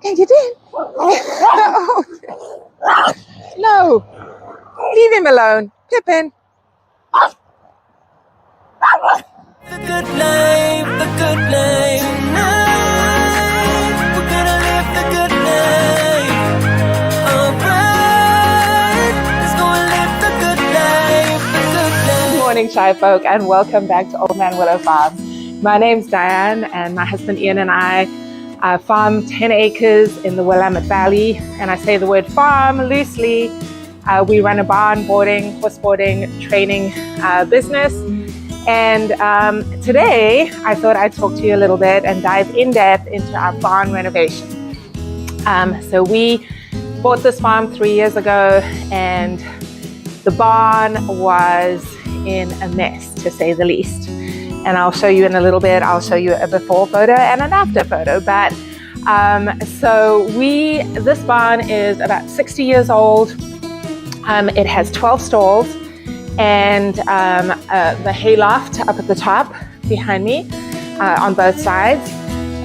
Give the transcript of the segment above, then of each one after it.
Can you do? Oh. No, leave him alone, Pippin. The good life, the good life. Tonight, we're gonna live the good life. Alright, let's go and live the good life, the good life. Good morning, Shy Folk, and welcome back to Old Man Willow Farm. My name's Diane, and my husband Ian and I farm 10 acres in the Willamette Valley, and I say the word farm loosely. We run a barn boarding, horse boarding, training business. And today I thought I'd talk to you a little bit and dive in depth into our barn renovation. So we bought this farm 3 years ago, and the barn was in a mess, to say the least. And I'll show you in a little bit. I'll show you a before photo and an after photo. But this barn is about 60 years old. It has 12 stalls and the hayloft up at the top behind me on both sides.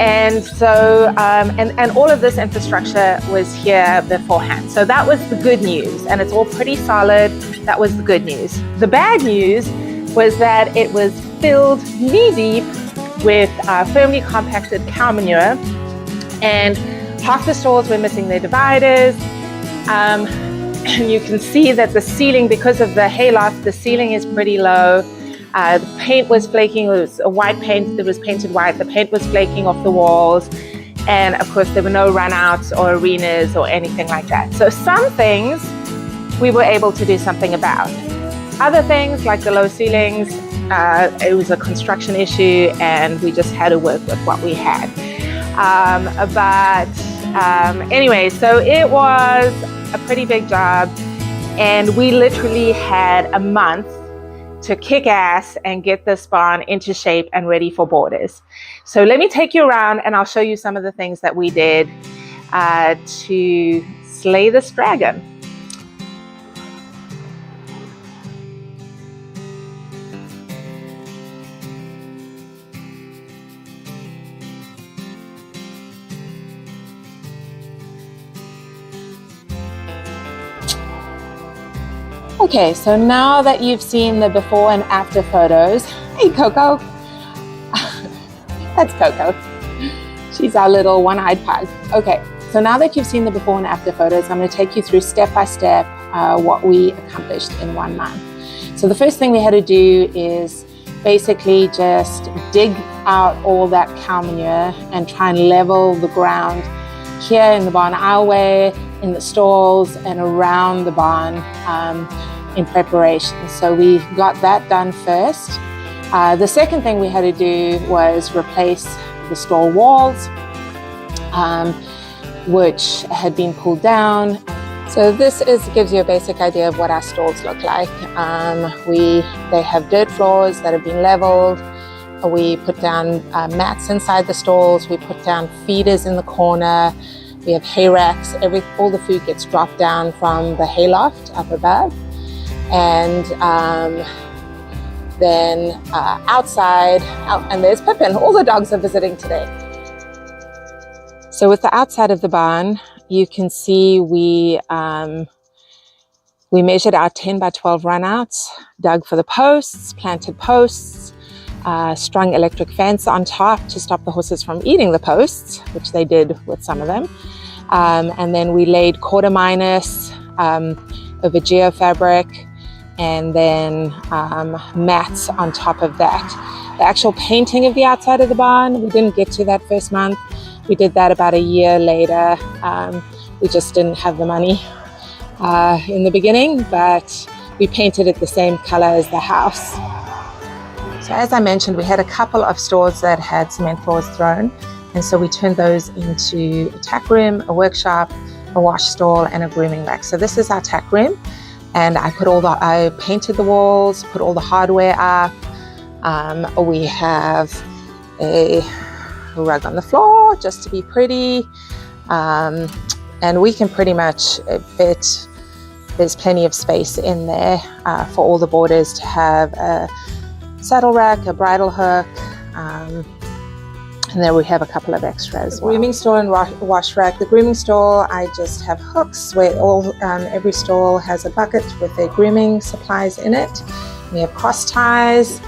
And so, and all of this infrastructure was here beforehand. So that was the good news, and it's all pretty solid. That was the good news. The bad news was that it was filled knee-deep with firmly compacted cow manure, and half the stalls were missing their dividers. And you can see that the ceiling, because of the hayloft, the ceiling is pretty low. The paint was flaking. It was a white paint that was painted white. The paint was flaking off the walls. And of course, there were no runouts or arenas or anything like that. So some things we were able to do something about. Other things, like the low ceilings, it was a construction issue, and we just had to work with what we had. Anyway, so it was a pretty big job, and we literally had a month to kick ass and get this barn into shape and ready for boarders. So let me take you around, and I'll show you some of the things that we did to slay this dragon. Okay, so now that you've seen the before and after photos, hey Coco, that's Coco. She's our little one-eyed pug. Okay, so now that you've seen the before and after photos, I'm going to take you through step by step what we accomplished in 1 month. So the first thing we had to do is basically just dig out all that cow manure and try and level the ground here in the barn our way, in the stalls, and around the barn in preparation. So we got that done first. The second thing we had to do was replace the stall walls, which had been pulled down. So this gives you a basic idea of what our stalls look like. They have dirt floors that have been leveled. We put down mats inside the stalls. We put down feeders in the corner. We have hay racks. All the food gets dropped down from the hayloft up above. And then outside, and there's Pippin. All the dogs are visiting today. So with the outside of the barn, you can see we measured out 10 by 12 runouts, dug for the posts, planted posts, strung electric fence on top to stop the horses from eating the posts, which they did with some of them. And then we laid quarter minus over geofabric, and then mats on top of that. The actual painting of the outside of the barn, we didn't get to that first month. We did that about a year later. We just didn't have the money in the beginning, but we painted it the same color as the house. So as I mentioned, we had a couple of stalls that had cement floors thrown, and so we turned those into a tack room, a workshop, a wash stall, and a grooming rack. So this is our tack room, and I painted the walls, put all the hardware up. We have a rug on the floor just to be pretty, and we can pretty much fit. There's plenty of space in there for all the boarders to have a saddle rack, a bridle hook, And then we have a couple of extras. Grooming stall and wash rack. The grooming stall, I just have hooks where every stall has a bucket with their grooming supplies in it. We have cross ties,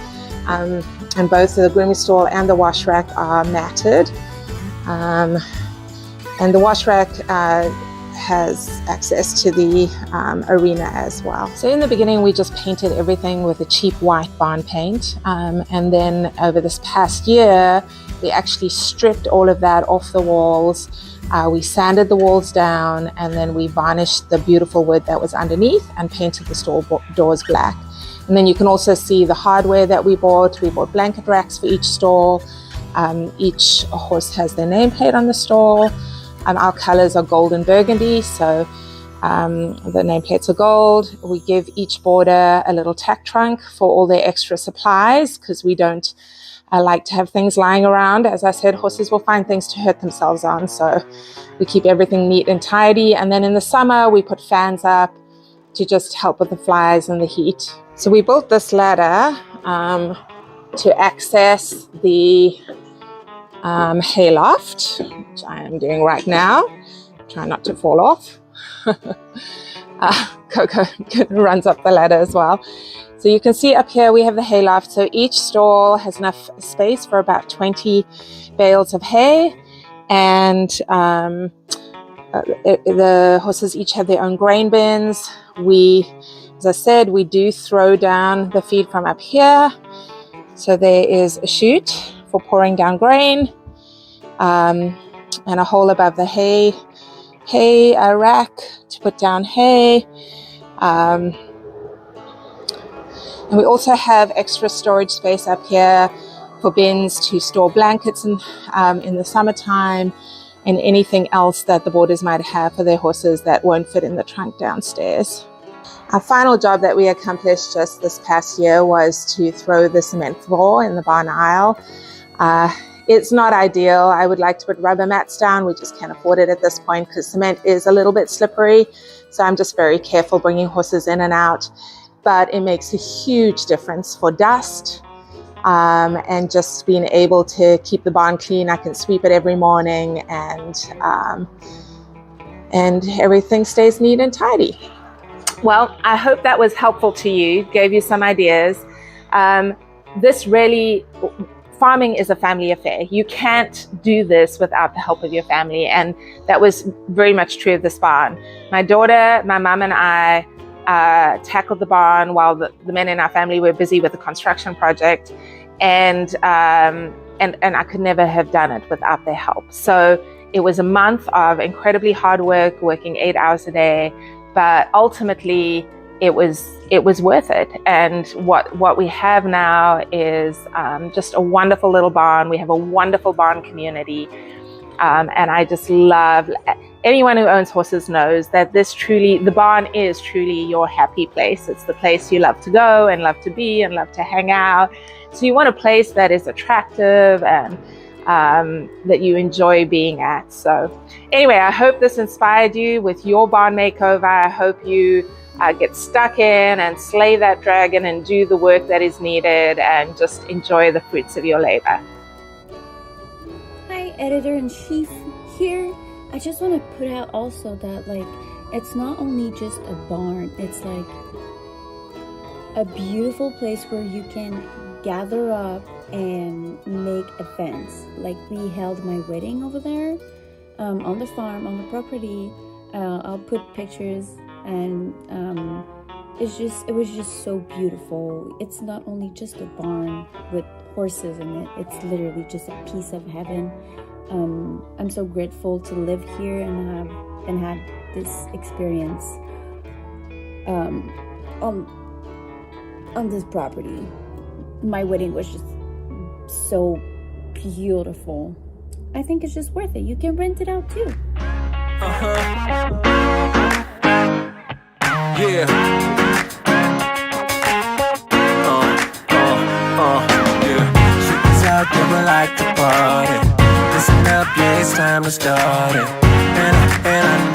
and both the grooming stall and the wash rack are matted. And the wash rack has access to the arena as well. So in the beginning, we just painted everything with a cheap white barn paint. And then over this past year, we actually stripped all of that off the walls. We sanded the walls down, and then we varnished the beautiful wood that was underneath and painted the stall doors black. And then you can also see the hardware that we bought. We bought blanket racks for each stall. Each horse has their nameplate on the stall. Our colors are gold and burgundy, so the nameplates are gold. We give each boarder a little tack trunk for all their extra supplies, because we don't like to have things lying around. As I said, horses will find things to hurt themselves on, so we keep everything neat and tidy. And then in the summer, we put fans up to just help with the flies and the heat. So we built this ladder to access the hayloft, which I am doing right now. Try not to fall off. Coco runs up the ladder as well. So you can see up here we have the hayloft. So each stall has enough space for about 20 bales of hay, and the horses each have their own grain bins. As I said, we do throw down the feed from up here. So there is a chute for pouring down grain, and a hole above the hay rack to put down hay. And we also have extra storage space up here for bins to store blankets in the summertime, and anything else that the boarders might have for their horses that won't fit in the trunk downstairs. Our final job that we accomplished just this past year was to throw the cement floor in the barn aisle. It's not ideal. I would like to put rubber mats down. We just can't afford it at this point because cement is a little bit slippery. So I'm just very careful bringing horses in and out. But it makes a huge difference for dust, and just being able to keep the barn clean. I can sweep it every morning, and everything stays neat and tidy. Well, I hope that was helpful to you, gave you some ideas. Farming is a family affair. You can't do this without the help of your family, and that was very much true of this barn. My daughter, my mum, and I tackled the barn while the men in our family were busy with the construction project, and I could never have done it without their help. So it was a month of incredibly hard work, working 8 hours a day, but ultimately it was worth it. And what we have now is just a wonderful little barn. We have a wonderful barn community, and I just love. Anyone who owns horses knows that the barn is truly your happy place. It's the place you love to go and love to be and love to hang out. So you want a place that is attractive and that you enjoy being at. So anyway, I hope this inspired you with your barn makeover. I hope you get stuck in and slay that dragon and do the work that is needed and just enjoy the fruits of your labor. Hi, Editor-in-Chief here. I just want to put out also that, like, it's not only just a barn, it's like a beautiful place where you can gather up and make events. Like, we held my wedding over there on the farm, on the property. I'll put pictures, and it was just so beautiful. It's not only just a barn with horses in it, it's literally just a piece of heaven. I'm so grateful to live here and have this experience on this property. My wedding was just so beautiful. I think it's just worth it. You can rent it out too. Yeah. Yeah. She's out there, we like to party. Listen up, yeah, it's time to start it. And I